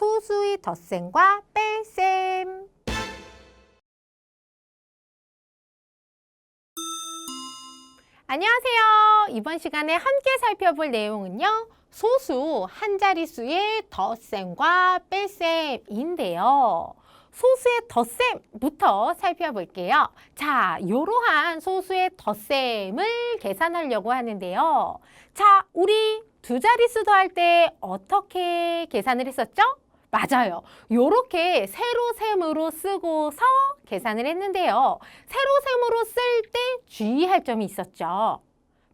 소수의 덧셈과 뺄셈. 안녕하세요. 이번 시간에 함께 살펴볼 내용은요. 소수 한 자릿수의 덧셈과 뺄셈인데요. 소수의 덧셈부터 살펴볼게요. 자, 이러한 소수의 덧셈을 계산하려고 하는데요. 자, 우리 두 자릿수 더할 때 어떻게 계산을 했었죠? 맞아요. 이렇게 세로셈으로 쓰고서 계산을 했는데요. 세로셈으로 쓸 때 주의할 점이 있었죠.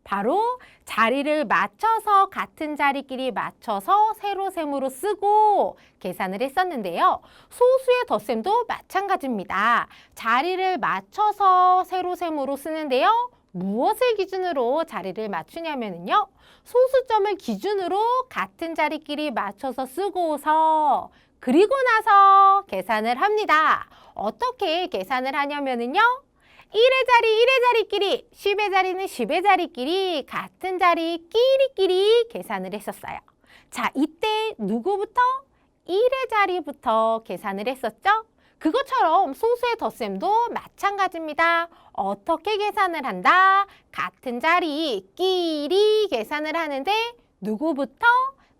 바로 자리를 맞춰서 같은 자리끼리 맞춰서 세로셈으로 쓰고 계산을 했었는데요. 소수의 덧셈도 마찬가지입니다. 자리를 맞춰서 세로셈으로 쓰는데요. 무엇을 기준으로 자리를 맞추냐면요. 소수점을 기준으로 같은 자리끼리 맞춰서 쓰고서 그리고 나서 계산을 합니다. 어떻게 계산을 하냐면요. 1의 자리 1의 자리끼리, 10의 자리는 10의 자리끼리 같은 자리 끼리끼리 계산을 했었어요. 자, 이때 누구부터? 1의 자리부터 계산을 했었죠? 그것처럼 소수의 덧셈도 마찬가지입니다. 어떻게 계산을 한다? 같은 자리 끼리 계산을 하는데 누구부터?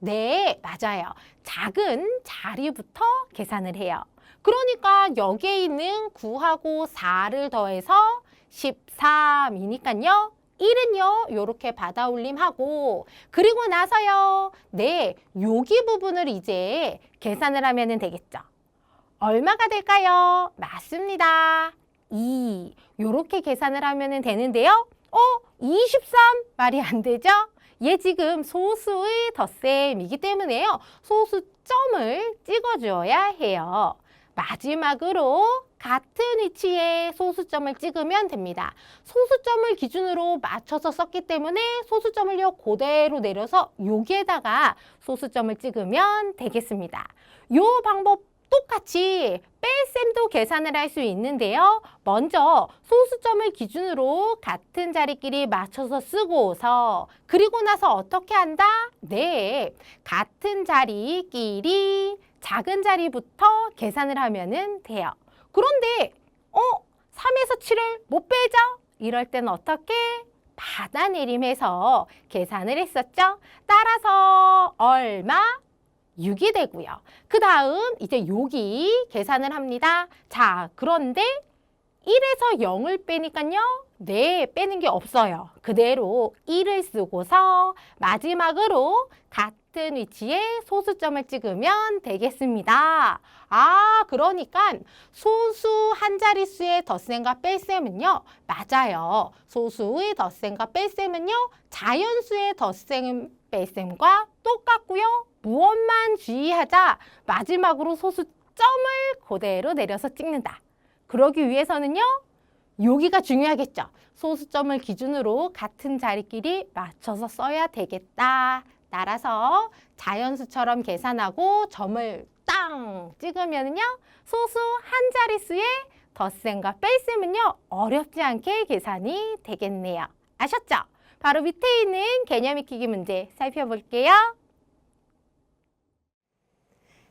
네, 맞아요. 작은 자리부터 계산을 해요. 그러니까 여기에 있는 9하고 4를 더해서 13이니까요. 1은요, 이렇게 받아 올림하고 그리고 나서요. 네, 여기 부분을 이제 계산을 하면 되겠죠. 얼마가 될까요? 맞습니다. 2. 이렇게 계산을 하면 되는데요. 23 말이 안 되죠? 얘 지금 소수의 덧셈이기 때문에요. 소수점을 찍어주어야 해요. 마지막으로 같은 위치에 소수점을 찍으면 됩니다. 소수점을 기준으로 맞춰서 썼기 때문에 소수점을요 그대로 내려서 여기에다가 소수점을 찍으면 되겠습니다. 이 방법 똑같이 뺄셈도 계산을 할 수 있는데요. 먼저 소수점을 기준으로 같은 자리끼리 맞춰서 쓰고서 그리고 나서 어떻게 한다? 네, 같은 자리끼리 작은 자리부터 계산을 하면 돼요. 그런데 3에서 7을 못 빼죠? 이럴 때는 어떻게? 받아내림해서 계산을 했었죠? 따라서 얼마? 6이 되고요. 그 다음 이제 여기 계산을 합니다. 자, 그런데 1에서 0을 빼니까요. 네, 빼는 게 없어요. 그대로 1을 쓰고서 마지막으로 같은 위치에 소수점을 찍으면 되겠습니다. 그러니까 소수 한 자릿수의 덧셈과 뺄셈은요. 맞아요. 소수의 덧셈과 뺄셈은요. 자연수의 덧셈, 뺄셈과 똑같고요. 무엇만 주의하자? 마지막으로 소수점을 그대로 내려서 찍는다. 그러기 위해서는요. 여기가 중요하겠죠. 소수점을 기준으로 같은 자리끼리 맞춰서 써야 되겠다. 따라서 자연수처럼 계산하고 점을 땅 찍으면요. 소수 한 자릿수의 덧셈과 뺄셈은요. 어렵지 않게 계산이 되겠네요. 아셨죠? 바로 밑에 있는 개념 익히기 문제 살펴볼게요.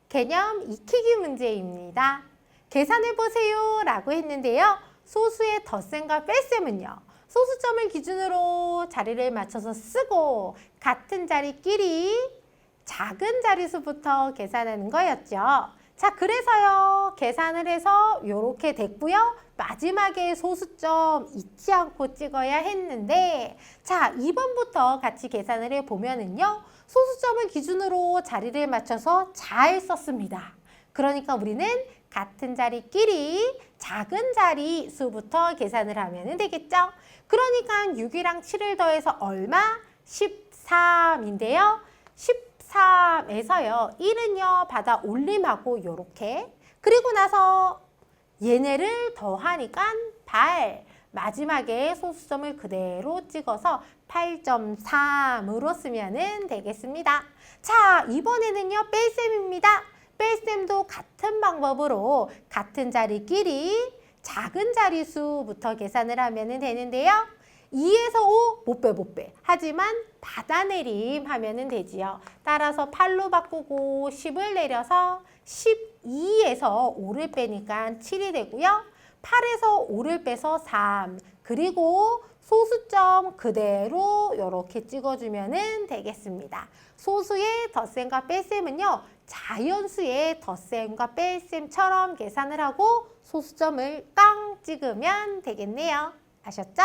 개념 익히기 문제입니다. 계산해보세요 라고 했는데요. 소수의 덧셈과 뺄셈은요. 소수점을 기준으로 자리를 맞춰서 쓰고 같은 자리끼리 작은 자릿수부터 계산하는 거였죠. 자, 그래서요. 계산을 해서 이렇게 됐고요. 마지막에 소수점 잊지 않고 찍어야 했는데 자, 2번부터 같이 계산을 해보면은요. 소수점을 기준으로 자리를 맞춰서 잘 썼습니다. 그러니까 우리는 같은 자리끼리 작은 자리 수부터 계산을 하면 되겠죠. 그러니까 6이랑 7을 더해서 얼마? 13인데요. 13에서요. 1은요. 받아 올림하고 요렇게. 그리고 나서 얘네를 더하니까 8. 마지막에 소수점을 그대로 찍어서 8.3으로 쓰면 되겠습니다. 자, 이번에는요. 뺄셈입니다. 뺄셈도 같은 방법으로 같은 자리끼리 작은 자리수부터 계산을 하면 되는데요. 2에서 5 못 빼, 못 빼. 하지만 받아내림 하면은 되지요. 따라서 8로 바꾸고 10을 내려서 12에서 5를 빼니까 7이 되고요. 8에서 5를 빼서 3. 그리고 소수점 그대로 이렇게 찍어주면 되겠습니다. 소수의 덧셈과 뺄셈은요. 자연수의 덧셈과 뺄셈처럼 계산을 하고 소수점을 깡 찍으면 되겠네요. 아셨죠?